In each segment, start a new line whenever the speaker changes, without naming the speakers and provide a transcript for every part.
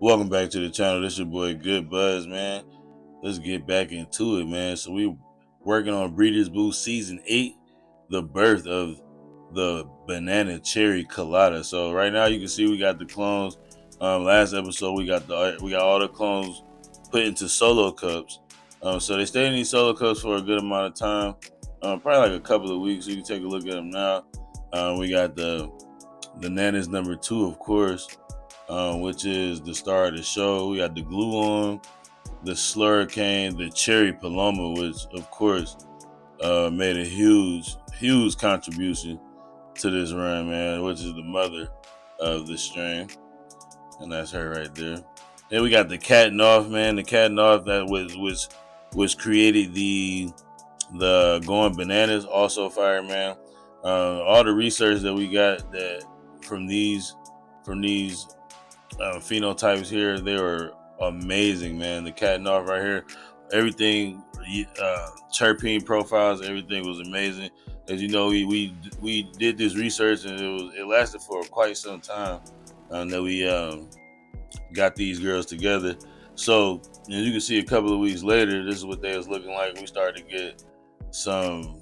Welcome back to the channel. This your boy Goodbuds, man. Let's get back into it, man. So we working on Breeders' Boost Season 8, the birth of the banana cherry colada. So right now you can see we got the clones. Last episode we got all the clones put into solo cups. So they stay in these solo cups for a good amount of time, probably like a couple of weeks. So you can take a look at them now. We got the Nanas number 2, of course. Which is the star of the show. We got the glue on, the slurricane, the cherry paloma, which of course made a huge contribution to this run, man, which is the mother of the strain. And that's her right there. Then we got the cat and off, man. The cat and off that was created the going bananas, also fire, man. All the research that we got that from these phenotypes here, they were amazing, man. The cat and off right here, everything, terpene profiles, everything was amazing. As you know, we did this research and it lasted for quite some time that we got these girls together. So as you can see, a couple of weeks later, this is what they was looking like. We started to get some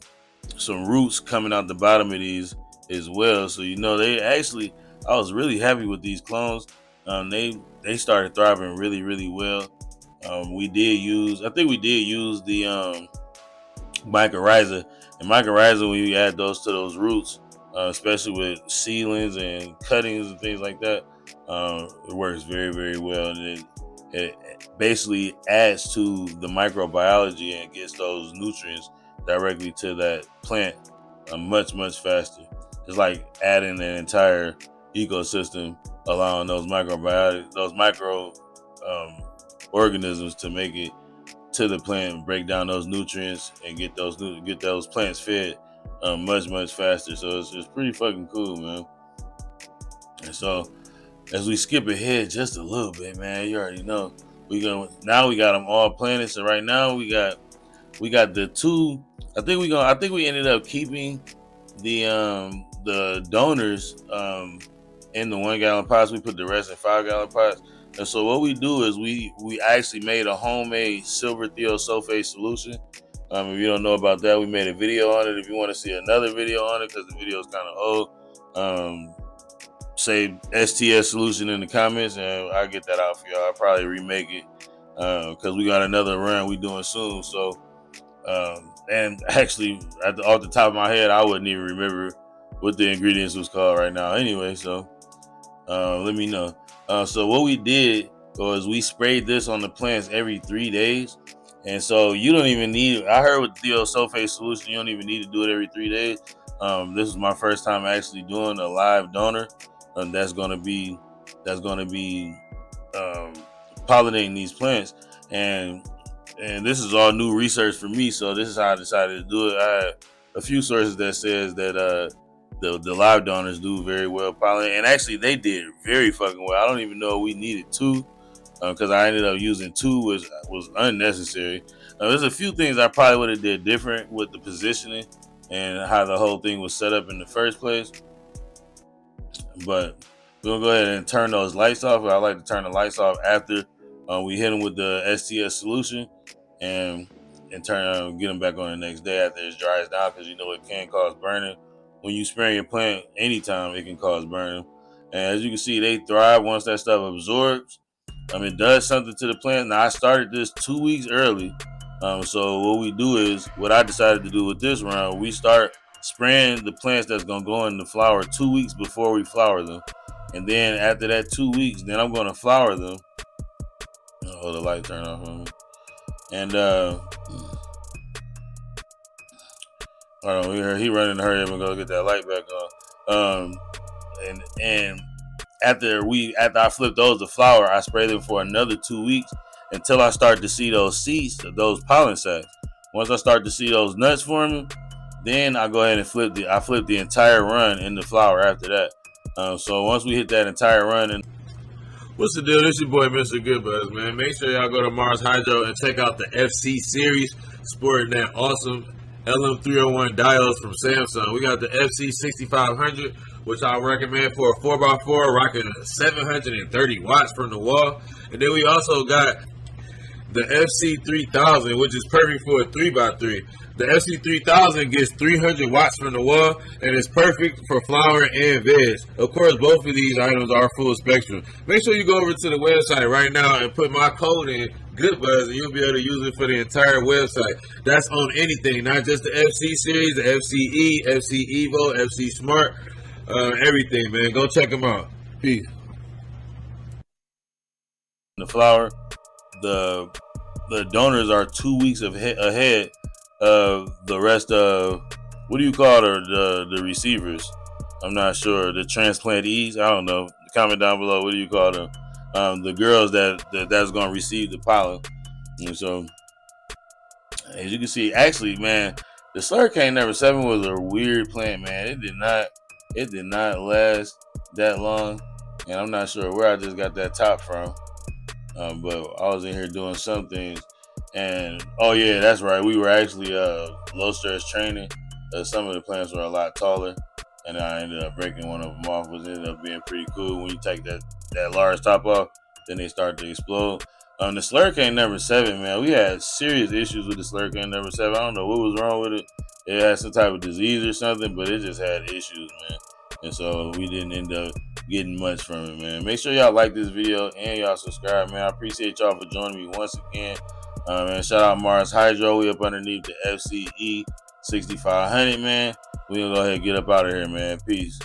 roots coming out the bottom of these as well. So they actually, I was really happy with these clones. They started thriving really well. I think we did use the mycorrhiza, and mycorrhiza, when you add those to those roots, especially with seedlings and cuttings and things like that, it works very well, and it basically adds to the microbiology and gets those nutrients directly to that plant much faster. It's like adding an entire ecosystem, allowing those micro organisms to make it to the plant, break down those nutrients, and get those plants fed much faster. So it's pretty fucking cool, man. And so as we skip ahead just a little bit, man, you already know we got them all planted. So right now we got the two. I think we ended up keeping the donors in the 1 gallon pots. We put the rest in 5 gallon pots. And so what we do is we actually made a homemade silver thiosulfate solution. If you don't know about that, we made a video on it. If you want to see another video on it, because the video is kind of old, say STS solution in the comments, and I'll get that out for y'all. I'll probably remake it because we got another run we doing soon. So and actually, off the top of my head, I wouldn't even remember what the ingredients was called right now. Anyway, so let me know. So what we did was we sprayed this on the plants every 3 days. And so you don't even need, I heard with thiosulfate solution, you don't even need to do it every 3 days. This is my first time actually doing a live donor. That's going to be pollinating these plants. And this is all new research for me. So this is how I decided to do it. I had a few sources that says that the live donors do very well pollinate, and actually they did very fucking well. I don't even know we needed 2 because I ended up using 2, which was unnecessary. There's a few things I probably would have did different with the positioning and how the whole thing was set up in the first place. But we're gonna go ahead and turn those lights off. I like to turn the lights off after we hit them with the STS solution and get them back on the next day after it dries down, because it can cause burning. When you spray your plant anytime, it can cause burning. And as you can see, they thrive once that stuff absorbs. It does something to the plant. Now, I started this 2 weeks early. So what I decided to do with this round, we start spraying the plants that's going to go in the flower 2 weeks before we flower them. And then after that 2 weeks, then I'm going to flower them. Oh, the light turned off on me. And hold on, he running to hurry up and go get that light back on. And after I flip those to flower, I spray them for another 2 weeks until I start to see those seeds, those pollen sacs. Once I start to see those nuts forming, then I go ahead and flip the entire run in the flower after that. So once we hit that entire run, and what's the deal? This your boy, Mr. Goodbuds, man. Make sure y'all go to Mars Hydro and check out the FC series, sporting that awesome LM301 diodes from Samsung. We got the FC6500,
which I recommend for a 4x4, rocking 730 watts from the wall. And then we also got the FC3000, which is perfect for a 3x3. The FC3000 gets 300 watts from the wall and is perfect for flower and veg. Of course, both of these items are full spectrum. Make sure you go over to the website right now and put my code in, Goodbuds, and you'll be able to use it for the entire website. That's on anything, not just the FC series, the FCE, FC Evo, FC Smart, everything, man. Go check them out. Peace.
The flower, the donors are 2 weeks ahead of the rest of, what do you call the receivers? I'm not sure. The transplantees? I don't know. Comment down below. What do you call them? The girls that's going to receive the pollen. And so, as you can see, actually, man, the Slurricane number 7 was a weird plant, man. It did not last that long, and I'm not sure where I just got that top from. But I was in here doing some things. And oh yeah, that's right. We were actually low stress training. Some of the plants were a lot taller, and I ended up breaking one of them off, which ended up being pretty cool. When you take that large top off, then they start to explode. The Slurricane number 7, man, we had serious issues with the Slurricane number 7. I don't know what was wrong with it. It had some type of disease or something, but it just had issues, man. And so we didn't end up getting much from it, man. Make sure y'all like this video and y'all subscribe, man. I appreciate y'all for joining me once again. And shout out Mars Hydro. We up underneath the FCE 6500, man. We gonna go ahead and get up out of here, man. Peace.